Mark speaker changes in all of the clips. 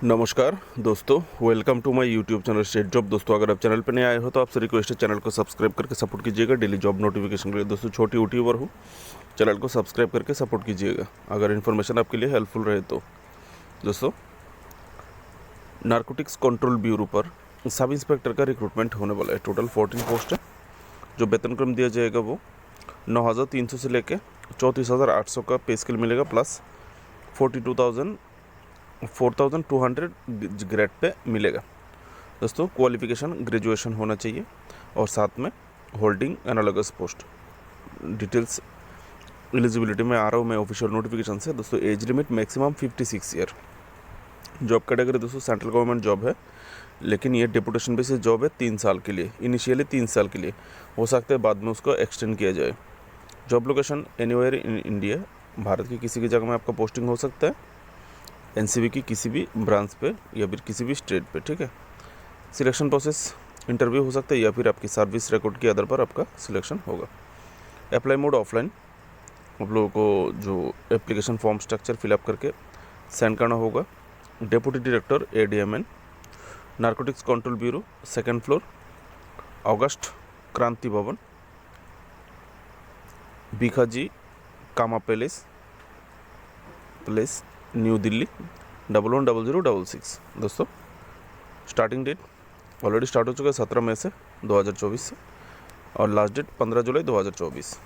Speaker 1: नमस्कार दोस्तों, welcome to my YouTube channel state job. दोस्तों, अगर आप चैनल पर नए आए हो तो आपसे रिक्वेस्ट है चैनल को सब्सक्राइब करके सपोर्ट कीजिएगा डेली जॉब नोटिफिकेशन के लिए। दोस्तों, छोटी यूट्यूबर हूँ, चैनल को सब्सक्राइब करके सपोर्ट कीजिएगा अगर इन्फॉर्मेशन आपके लिए हेल्पफुल रहे तो। दोस्तों, नारकोटिक्स कंट्रोल ब्यूरो पर सब इंस्पेक्टर का रिक्रूटमेंट होने वाला है। टोटल 14 पोस्ट है। जो वेतन क्रम दिया जाएगा वो 9,300 से लेके 34,800 का पे स्केल मिलेगा, प्लस 4,200 ग्रेड पे मिलेगा। दोस्तों, क्वालिफिकेशन ग्रेजुएशन होना चाहिए और साथ में holding analogous post. Details eligibility में आ रहा हूँ मैं ऑफिशियल नोटिफिकेशन से। दोस्तों, age limit maximum 56 year. Job category दोस्तों सेंट्रल गवर्नमेंट जॉब है, लेकिन ये डिपुटेशन बेसिस जॉब है 3 साल के लिए। इनिशियली 3 साल के लिए, हो सकता है बाद में उसको एक्सटेंड किया जाए। Job location anywhere in India, Bharat की किसी की जगह में आपका पोस्टिंग हो सकता है, एनसीबी की किसी भी ब्रांच पे या फिर किसी भी स्टेट पे। ठीक है। सिलेक्शन प्रोसेस इंटरव्यू हो सकता है या फिर आपकी सर्विस रिकॉर्ड के आधार पर आपका सिलेक्शन होगा। अप्लाई मोड ऑफलाइन, आप लोगों को जो एप्लीकेशन फॉर्म स्ट्रक्चर फिलअप करके सेंड करना होगा। Deputy director ADMN, narcotics control bureau, 2nd floor, August Kranti Bhavan, Bhikaji Cama palace, new Delhi 110066। दोस्तों, स्टार्टिंग डेट ऑलरेडी स्टार्ट हो चुका है 17 मई से 2024 से, और लास्ट डेट 15 जुलाई 2024।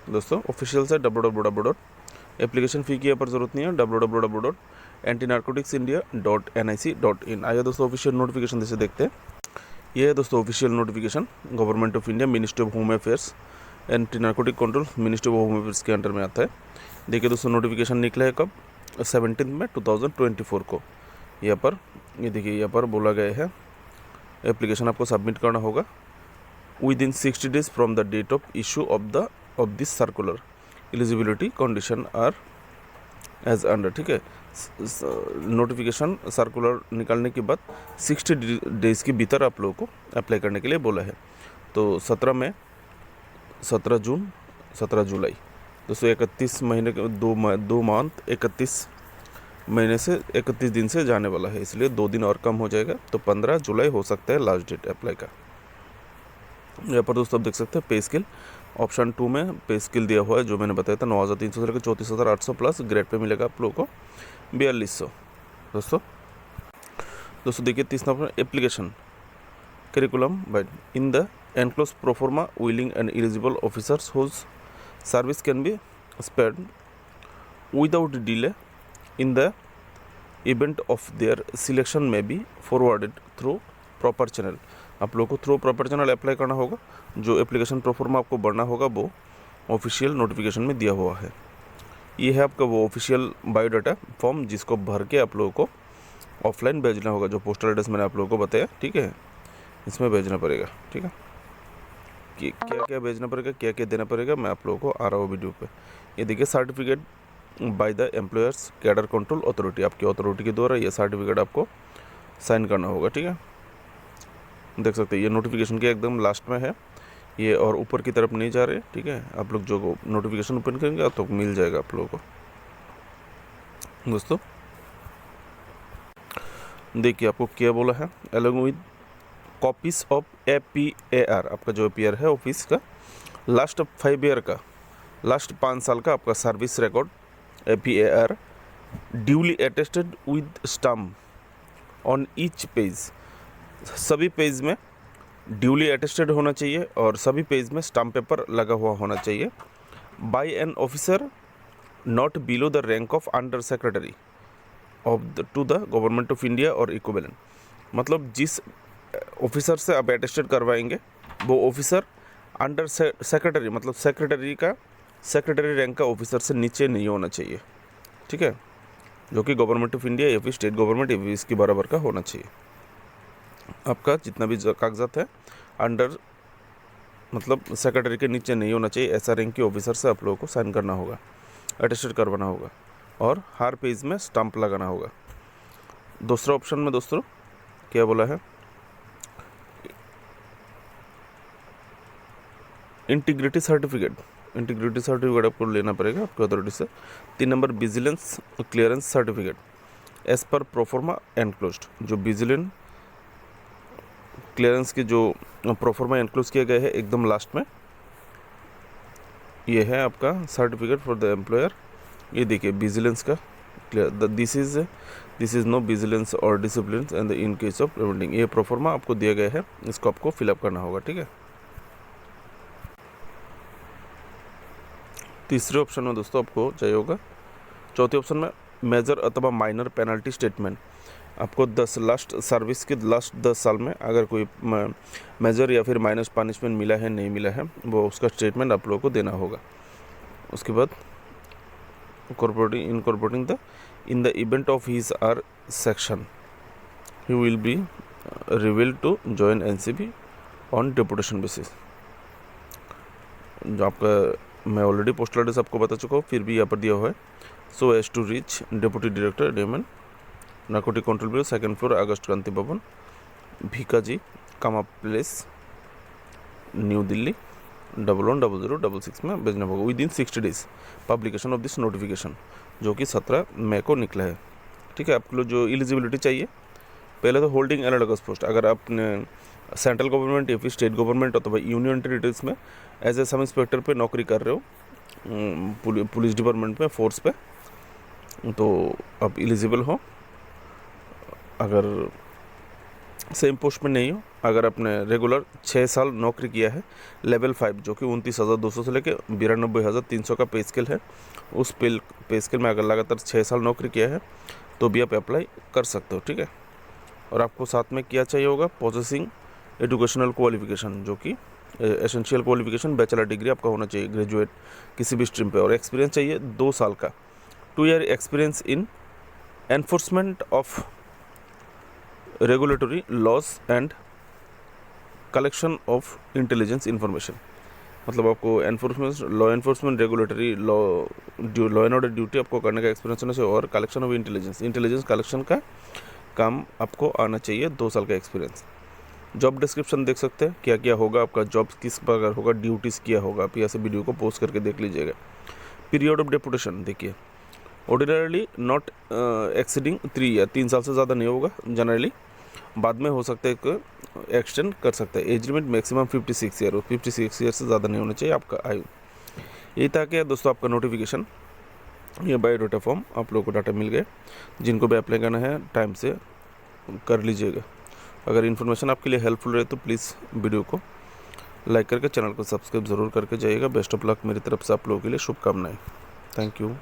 Speaker 1: दोस्तों, ऑफिशियल से www. एप्लीकेशन फ़ी की यहाँ पर ज़रूरत नहीं है, www.antinarcoticsindia.nic.in। आइए दोस्तों, ऑफिशियल नोटिफिकेशन जैसे देखते हैं। ये है दोस्तों official notification government of India, ministry of home affairs, anti narcotic control ministry of home affairs के अंडर में आता है। देखिए दोस्तों, नोटिफिकेशन निकला है कब? 17 में 2024 को। यहाँ पर ये देखिए, यहाँ पर बोला गया है एप्लीकेशन आपको सबमिट करना होगा within 60 days from the date of issue of this circular. Eligibility condition are as under. ठीक है। नोटिफिकेशन सर्कुलर निकालने के बाद 60 डेज के भीतर आप लोगों को अप्लाई करने के लिए बोला है। तो 17 मई, 17 जून, 17 जुलाई दोस्तों 31 महीने के 2 मंथ 31 महीने से 31 दिन से जाने वाला है, इसलिए 2 दिन और कम हो जाएगा। तो 15 जुलाई हो सकता है लास्ट डेट अप्लाई का। यहाँ पर दोस्तों आप देख सकते हैं पे स्केल ऑप्शन 2 में पे स्केल दिया हुआ है, जो मैंने बताया था 9,300 से लेकर 34,800 प्लस ग्रेड पे मिलेगा आप लोगों को 4200। दोस्तों देखिए 30 number application curriculum by in the enclose proforma willing and eligible officers whose service can be spared without delay in the event of their selection may be forwarded through proper channel. आप लोगों को through proper channel apply करना होगा। जो application proforma आपको भरना होगा वो ऑफिशियल नोटिफिकेशन में दिया हुआ है। ये है आपका वो ऑफिशियल बायोडाटा फॉर्म, जिसको भर के आप लोगों को ऑफलाइन भेजना होगा। जो पोस्टल एड्रेस मैंने आप लोगों को बताया, ठीक है, इसमें भेजना पड़ेगा। ठीक है, कि क्या क्या भेजना पड़ेगा, क्या क्या देना पड़ेगा, मैं आप लोगों को आ रहा हूँ वीडियो पे। ये देखिए, certificate by the employers cadre control authority, आपकी अथॉरिटी के द्वारा ये सर्टिफिकेट आपको साइन करना होगा। ठीक है, देख सकते हैं ये नोटिफिकेशन के एकदम लास्ट में है ये, और ऊपर की तरफ नहीं जा रहे। ठीक है, आप लोग जो नोटिफिकेशन ओपन करेंगे तो मिल जाएगा आप लोगों को। दोस्तों देखिए, आपको क्या बोला है, along with copies of APAR, आपका जो APAR है ऑफिस का, लास्ट 5 ईयर का, लास्ट 5 साल का आपका service record APAR duly attested with stamp on each page. सभी पेज में ड्यूली अटेस्टेड होना चाहिए और सभी पेज में स्टैम्प पेपर लगा हुआ होना चाहिए। By an officer not below the rank of under secretary to the government of India और इक्विवेलेंट। मतलब जिस ऑफिसर से आप अटेस्टेड करवाएंगे वो ऑफिसर अंडर सेक्रेटरी, मतलब सेक्रेटरी रैंक का ऑफिसर से नीचे नहीं होना चाहिए। ठीक है, जो कि गवर्नमेंट ऑफ इंडिया या फिर स्टेट गवर्नमेंट या फिर इसके बराबर का होना चाहिए। आपका जितना भी कागजात है अंडर, मतलब सेक्रेटरी के नीचे नहीं होना चाहिए। ऐसा रैंक के ऑफिसर से आप लोगों को साइन करना होगा, अटेस्टेड करवाना होगा, और हर पेज में स्टैम्प लगाना होगा। दूसरा ऑप्शन में दोस्तों क्या बोला है, इंटीग्रिटी सर्टिफिकेट आपको लेना पड़ेगा आपकी अथॉरिटी से। 3 number vigilance clearance certificate, as per proforma enclosed, जो विजिलेंट क्लियरेंस के जो प्रोफॉर्मा एनक्लोज किए गए हैं एकदम लास्ट में, ये है आपका सर्टिफिकेट फॉर द एम्प्लॉयर। ये देखिए विजिलेंस का clear, this is no vigilance और discipline and in case of preventing, ये प्रोफॉर्मा आपको दिया गया है, इसको आपको फिलअप करना होगा, ठीक है। तीसरे ऑप्शन में दोस्तों आपको चाहिए होगा, चौथे ऑप्शन में मेजर अथवा माइनर पेनल्टी स्टेटमेंट। आपको 10 लास्ट सर्विस के लास्ट 10 साल में अगर कोई मेजर या फिर माइनस पनिशमेंट मिला है नहीं मिला है, वो उसका स्टेटमेंट आप लोगों को देना होगा। उसके बाद incorporating the in the event of his her selection he will be relieved to join NCB on deputation basis. जो आपका मैं ऑलरेडी पोस्टल एड्रेस आपको बता चुका हूँ, फिर भी यहाँ पर दिया हुआ है, so as to reach deputy director ADMN narcotic control bureau, 2nd floor, August Kranti Bhavan, Bhikaji, Cama place, new Delhi, 110066 में भेजना होगा within 60 days publication of this notification, जो कि 17 मई को निकला है, ठीक है। आपको जो एलिजिबिलिटी चाहिए, पहले तो होल्डिंग एनालॉगस पोस्ट, अगर आपने सेंट्रल गवर्नमेंट या फिर स्टेट गवर्नमेंट अथवा यूनियन टेरिटरीज में एज ए सब इंस्पेक्टर पे नौकरी कर रहे हो, पुलिस डिपार्टमेंट में, फोर्स पे, तो आप एलिजिबल हो। अगर सेम पोस्ट में नहीं हो, अगर आपने रेगुलर 6 साल नौकरी किया है, लेवल 5 जो कि 29,200 से लेकर 92,300 का पे स्केल है, उस पे स्केल में अगर लगातार 6 साल नौकरी किया है तो भी आप अप्लाई कर सकते हो, ठीक है। और आपको साथ में क्या चाहिए होगा, प्रोसेसिंग एजुकेशनल क्वालिफिकेशन, जो कि एसेंशियल क्वालिफिकेशन बैचलर डिग्री आपका होना चाहिए, ग्रेजुएट किसी भी स्ट्रीम पे, और एक्सपीरियंस चाहिए 2 साल का, 2 year experience in enforcement of regulatory laws and collection of intelligence information. मतलब आपको law enforcement, regulatory law and order duty आपको करने का एक्सपीरियंस होना चाहिए, और कलेक्शन ऑफ इंटेलिजेंस कलेक्शन का काम आपको आना चाहिए, 2 साल का एक्सपीरियंस। जॉब डिस्क्रिप्शन देख सकते हैं क्या क्या होगा, आपका जॉब किस प्रकार होगा, ड्यूटीज़ क्या होगा, आप यहाँ से वीडियो को पोस्ट करके देख लीजिएगा। पीरियड ऑफ डेपुटेशन देखिए, ऑर्डिनरली नॉट एक्सीडिंग 3 ईयर, 3 साल से ज़्यादा नहीं होगा जनरली, बाद में हो सकता है एक्सटेंड कर सकता है। Age limit maximum 56 year, 56 year से ज़्यादा नहीं होना चाहिए आपका आयु। यही था कि दोस्तों आपका नोटिफिकेशन, ये बायोडाटा फॉर्म आप लोगों को डाटा मिल गए, जिनको भी अप्लाई करना है टाइम से कर लीजिएगा। अगर इन्फॉर्मेशन आपके लिए हेल्पफुल रहे तो प्लीज़ वीडियो को लाइक करके चैनल को सब्सक्राइब ज़रूर करके जाइएगा। बेस्ट ऑफ लक मेरी तरफ से आप लोगों के लिए शुभकामनाएं। Thank you.